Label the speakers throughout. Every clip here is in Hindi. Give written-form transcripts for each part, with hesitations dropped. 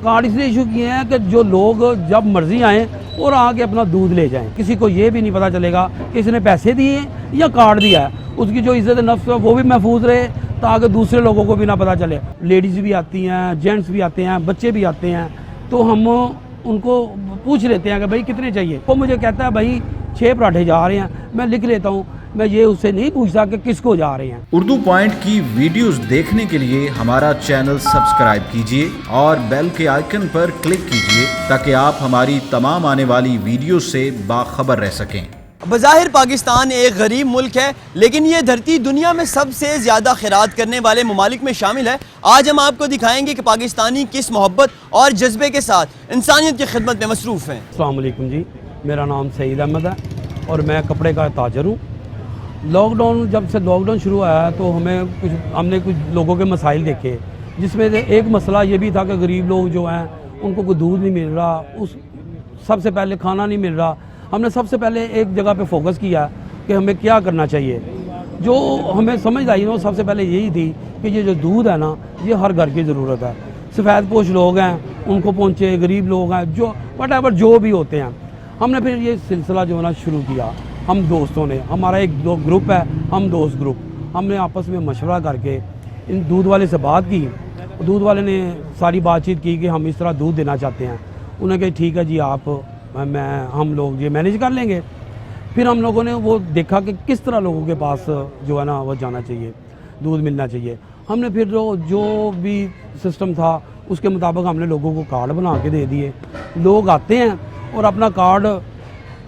Speaker 1: कार्ड इसलिए इशू किए हैं कि जो लोग जब मर्जी आएँ और आके अपना दूध ले जाएं। किसी को ये भी नहीं पता चलेगा कि इसने पैसे दिए या कार्ड दिया है। उसकी जो इज्जत नफ्स है वो भी महफूज रहे ताकि दूसरे लोगों को भी ना पता चले। लेडीज़ भी आती हैं, जेंट्स भी आते हैं, बच्चे भी आते हैं, तो हम उनको पूछ लेते हैं कि भाई कितने चाहिए। वो मुझे कहता है भाई 6 पराठे जा रहे हैं, मैं लिख लेता हूँ। मैं ये उससे नहीं पूछता कि किसको जा रहे हैं।
Speaker 2: उर्दू पॉइंट की वीडियोस देखने के लिए हमारा चैनल सब्सक्राइब कीजिए और बेल के आइकन पर क्लिक कीजिए ताकि आप हमारी तमाम आने वाली वीडियो से बाखबर रह सकें।
Speaker 3: बज़ाहिर पाकिस्तान एक गरीब मुल्क है, लेकिन ये धरती दुनिया में सबसे ज़्यादा खैरात करने वाले ममालिक में शामिल है। आज हम आपको दिखाएंगे कि पाकिस्तानी किस मोहब्बत और जज्बे के साथ इंसानियत की खिदमत में मसरूफ़ हैं।
Speaker 1: अस्सलाम वालेकुम जी, मेरा नाम सईद अहमद है और मैं कपड़े का ताजर हूँ। जब से लॉकडाउन शुरू हुआ तो हमने कुछ लोगों के मसाइल देखे, जिसमें से एक मसला ये भी था कि गरीब लोग जो हैं उनको कोई दूध नहीं मिल रहा, सबसे पहले खाना नहीं मिल रहा। हमने सबसे पहले एक जगह पे फोकस किया कि हमें क्या करना चाहिए। जो हमें समझ आई ना, सबसे पहले यही थी कि ये जो दूध है ना, ये हर घर की ज़रूरत है। सफ़ेद पोश लोग हैं उनको पहुँचे, गरीब लोग हैं, जो वट जो भी होते हैं। हमने फिर ये सिलसिला जो है ना शुरू किया। हम दोस्तों ने, हमारा एक ग्रुप है, हम दोस्त ग्रुप, हमने आपस में मशवरा करके इन दूध वाले से बात की। दूध वाले ने सारी बातचीत की कि हम इस तरह दूध देना चाहते हैं। उन्होंने कहा ठीक है जी, हम लोग ये मैनेज कर लेंगे। फिर हम लोगों ने वो देखा कि किस तरह लोगों के पास जो है ना वो जाना चाहिए, दूध मिलना चाहिए। हमने फिर जो भी सिस्टम था उसके मुताबिक हमने लोगों को कार्ड बना के दे दिए। लोग आते हैं और अपना कार्ड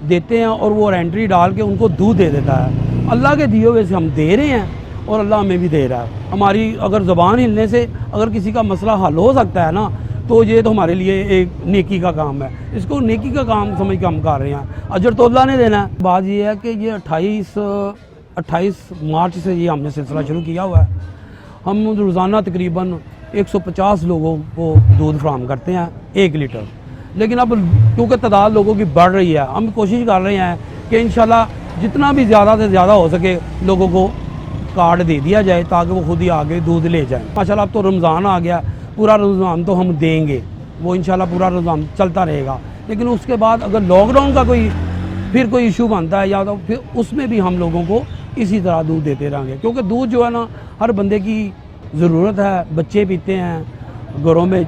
Speaker 1: देते हैं और वो एंट्री डाल के उनको दूध दे देता है। अल्लाह के दिए हुए से हम दे रहे हैं और अल्लाह हमें भी दे रहा है। हमारी अगर ज़बान हिलने से अगर किसी का मसला हल हो सकता है ना, तो ये तो हमारे लिए एक नेकी का काम है। इसको नेकी का काम समझ के हम कर रहे हैं। अजर तो अल्लाह ने देना है। बात ये है कि ये 28 मार्च से ये हमने सिलसिला शुरू किया हुआ है। हम रोज़ाना तकरीबन 150 लोगों को दूध फराहम करते हैं 1 लीटर। लेकिन अब क्योंकि तादाद लोगों की बढ़ रही है, हम कोशिश कर रहे हैं कि इंशाल्लाह जितना भी ज़्यादा से ज़्यादा हो सके लोगों को कार्ड दे दिया जाए ताकि वो खुद ही आगे दूध ले जाएं। माशाल्लाह अब तो रमज़ान आ गया, पूरा रमज़ान तो हम देंगे, वो इंशाल्लाह पूरा रमज़ान चलता रहेगा। लेकिन उसके बाद अगर लॉकडाउन का कोई इशू बनता है या तो फिर उसमें भी हम लोगों को इसी तरह दूध देते रहेंगे। क्योंकि दूध जो है ना हर बंदे की ज़रूरत है, बच्चे पीते हैं, घरों में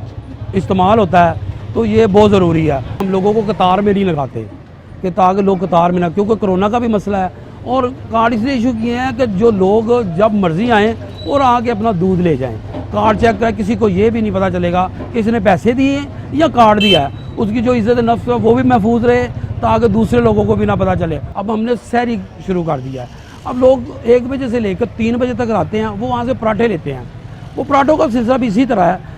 Speaker 1: इस्तेमाल होता है, तो ये बहुत ज़रूरी है। हम लोगों को कतार में नहीं लगाते कि ताकि लोग कतार में ना, क्योंकि कोरोना का भी मसला है। और कार्ड इसलिए इशू किए हैं कि जो लोग जब मर्जी आएँ और आके अपना दूध ले जाएं। कार्ड चेक करें, किसी को ये भी नहीं पता चलेगा कि इसने पैसे दिए या कार्ड दिया है। उसकी जो इज्जत नफ्स है वो भी महफूज रहे ताकि दूसरे लोगों को भी ना पता चले। अब हमने सहरी शुरू कर दिया है। अब लोग 1 बजे से लेकर 3 बजे तक आते हैं, वो वहाँ से पराठे लेते हैं। वो पराठों का सिलसिला भी इसी तरह है।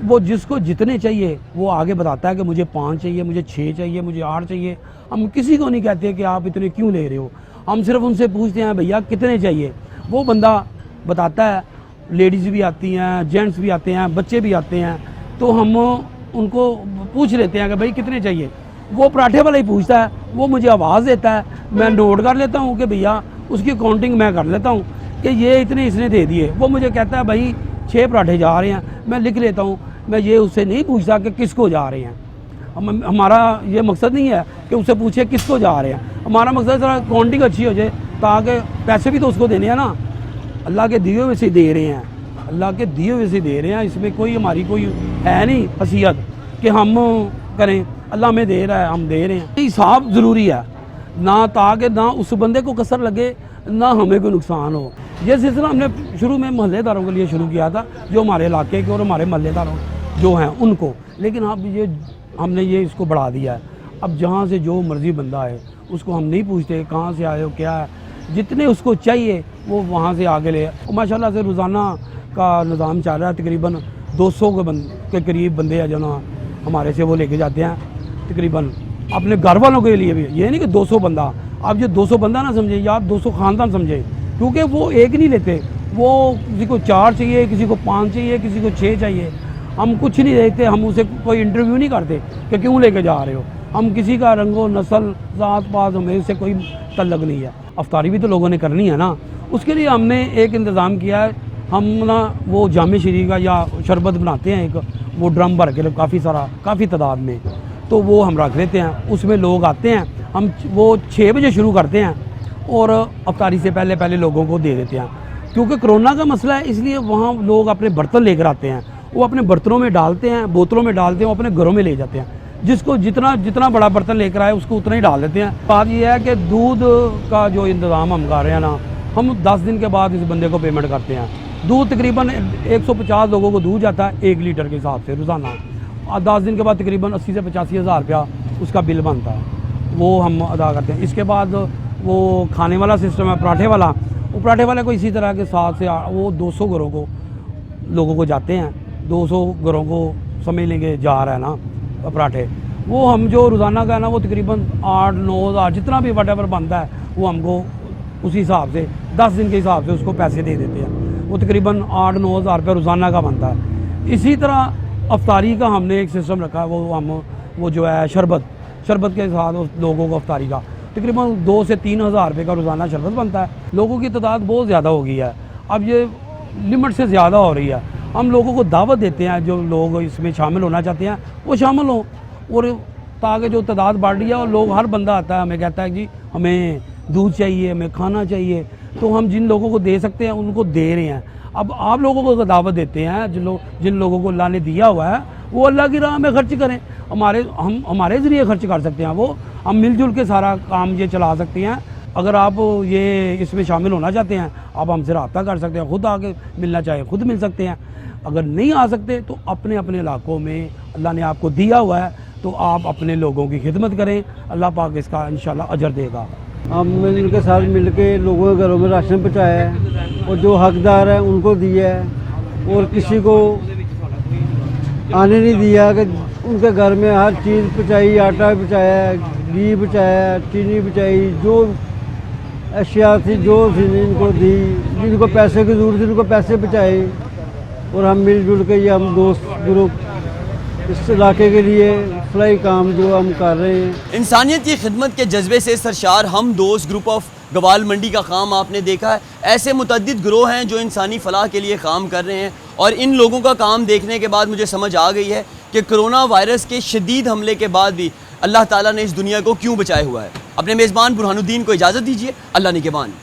Speaker 1: वो जिसको जितने चाहिए वो आगे बताता है कि मुझे 5 चाहिए, मुझे 6 चाहिए, मुझे 8 चाहिए। हम किसी को नहीं कहते कि आप इतने क्यों ले रहे हो। हम सिर्फ उनसे पूछते हैं भैया कितने चाहिए। वो बंदा बताता है। लेडीज़ भी आती हैं, जेंट्स भी आते हैं, बच्चे भी आते हैं, तो हम उनको पूछ लेते हैं कि भाई कितने चाहिए। वो पराठे वाला ही पूछता है, वो मुझे आवाज़ देता है, मैं नोट कर लेता हूँ कि भैया उसकी काउंटिंग मैं कर लेता हूँ कि ये इतने इसने दे दिए। वो मुझे कहता है भाई 6 पराठे जा रहे हैं, मैं लिख लेता हूँ। मैं ये उससे नहीं पूछता कि किसको जा रहे हैं। हमारा ये मकसद नहीं है कि उससे पूछे किसको जा रहे हैं। हमारा मकसद जरा काउंटिंग अच्छी हो जाए ताकि पैसे भी तो उसको देने हैं ना। अल्लाह के दिए हुए से दे रहे हैं, अल्लाह के दिए हुए से दे रहे हैं। इसमें हमारी कोई है नहीं हैसियत कि हम करें। अल्लाह हमें दे रहा है, हम दे रहे हैं। हिसाब ज़रूरी है ना, ताकि ना उस बंदे को कसर लगे ना हमें कोई नुकसान हो। ये सिलसिला हमने शुरू में मोहल्लेदारों के लिए शुरू किया था, जो हमारे इलाके के और हमारे मोहल्लेदारों जो हैं उनको। लेकिन अब हमने इसको बढ़ा दिया है। अब जहाँ से जो मर्ज़ी बंदा है उसको हम नहीं पूछते कहाँ से आए हो, क्या है। जितने उसको चाहिए वो वहाँ से आगे ले। माशाल्लाह से रोज़ाना का निज़ाम चल रहा है। तकरीबन 200 के करीब बंदे हैं जो ना हमारे से वो लेके जाते हैं, तकरीबन अपने घर वालों के लिए भी। ये नहीं कि 200 बंदा, आप जो 200 बंदा ना समझे या आप 200 ख़ानदान समझे, क्योंकि वो एक नहीं लेते। वो किसी को 4 चाहिए, किसी को 5 चाहिए, किसी को 6 चाहिए। हम कुछ नहीं देखते, हम उसे कोई इंटरव्यू नहीं करते कि क्यों लेके जा रहे हो। हम किसी का रंगो नस्ल ज़ात पात हमें से कोई तल्लक नहीं है। अफ्तारी भी तो लोगों ने करनी है ना, उसके लिए हमने एक इंतज़ाम किया है। हम ना वो जामे शरीफ का या शरबत बनाते हैं एक, वो ड्रम भर के काफ़ी तादाद में, तो वो हम रख लेते हैं। उसमें लोग आते हैं, हम वो 6 बजे शुरू करते हैं और अफ्तारी से पहले पहले लोगों को दे देते हैं। क्योंकि कोरोना का मसला है, इसलिए वहाँ लोग अपने बर्तन लेकर आते हैं, वो अपने बर्तनों में डालते हैं, बोतलों में डालते हैं, वो अपने घरों में ले जाते हैं। जिसको जितना बड़ा बर्तन लेकर आए उसको उतना ही डाल देते हैं। बात यह है कि दूध का जो इंतज़ाम हम कर रहे हैं ना, हम 10 दिन के बाद इस बंदे को पेमेंट करते हैं। दूध तकरीबन 150 लोगों को दूध जाता है 1 लीटर के हिसाब से रोज़ाना, और 10 दिन के बाद तकरीबन 80 से 85 हज़ार रुपया उसका बिल बनता है, वो हम अदा करते हैं। इसके बाद वो खाने वाला सिस्टम है पराठे वाला, वो पराठे वाले को इसी तरह के 7 से 8 वो 200 घरों को लोगों को जाते हैं। 200 घरों को समझ लेंगे जा रहा है ना पराठे, वो हम जो रोज़ाना का है ना वो तकरीबन 8-9 हज़ार जितना भी वटेवर बनता है वो हमको उसी हिसाब से 10 दिन के हिसाब से उसको पैसे दे देते हैं। वो तकरीबन 8-9 हज़ार रुपये रोज़ाना का बनता है। इसी तरह अफ्तारी का हमने एक सिस्टम रखा है, वो जो है शरबत के साथ उस लोगों को अफ्तारी का तकरीबन 2 से 3 हज़ार रुपये का रोज़ाना शरबत बनता है। लोगों की तादाद बहुत ज़्यादा हो गई है, अब ये लिमिट से ज़्यादा हो रही है। हम लोगों को दावत देते हैं, जो लोग इसमें शामिल होना चाहते हैं वो शामिल हों, और ताकि जो तादाद बढ़ रही है और लोग हर बंदा आता है हमें कहता है जी हमें दूध चाहिए, हमें खाना चाहिए, तो हम जिन लोगों को दे सकते हैं उनको दे रहे हैं। अब आप लोगों को दावत देते हैं, जिन लोगों को अल्लाह ने दिया हुआ है वो अल्लाह की राह में खर्च करें। हमारे ज़रिए खर्च कर सकते हैं, वो हम मिलजुल के सारा काम ये चला सकते हैं। अगर आप ये इसमें शामिल होना चाहते हैं आप हमसे रब्ता कर सकते हैं, ख़ुद आके मिलना चाहे ख़ुद मिल सकते हैं। अगर नहीं आ सकते तो अपने अपने इलाकों में अल्लाह ने आपको दिया हुआ है तो आप अपने लोगों की खिदमत करें, अल्लाह पाक इसका इंशाल्लाह अजर देगा।
Speaker 4: हम इनके साथ मिल के लोगों के घरों में राशन पहुँचाया है और जो हकदार है उनको दिया है, और किसी को आने नहीं दिया कि उनके घर में हर चीज़ पहुँचाई, आटा पहुँचाया, घी पहुँचाया, चीनी पहुँचाई, जो अशिया थी जो थी इनको दी, जिनको पैसे की ज़रूरत थी उनको पैसे पहुँचाए, और हम मिलजुल के ये हम दोस्त ग्रुप इस इलाके के लिए फलाई काम जो हम कर रहे हैं।
Speaker 3: इंसानियत की खिदमत के जज्बे से सरशार हम दोस्त ग्रुप ऑफ गवाल मंडी का काम आपने देखा है। ऐसे मुतअद्दिद ग्रोह हैं जो इंसानी फलाह के लिए काम कर रहे हैं, और इन लोगों का काम देखने के बाद मुझे समझ आ गई है कि कोरोना वायरस के शदीद हमले के बाद भी अल्लाह ताला ने इस दुनिया को क्यों बचाया हुआ है। अपने मेज़बान बुरहानुद्दीन को इजाज़त दीजिए। अल्लाह निगहबान।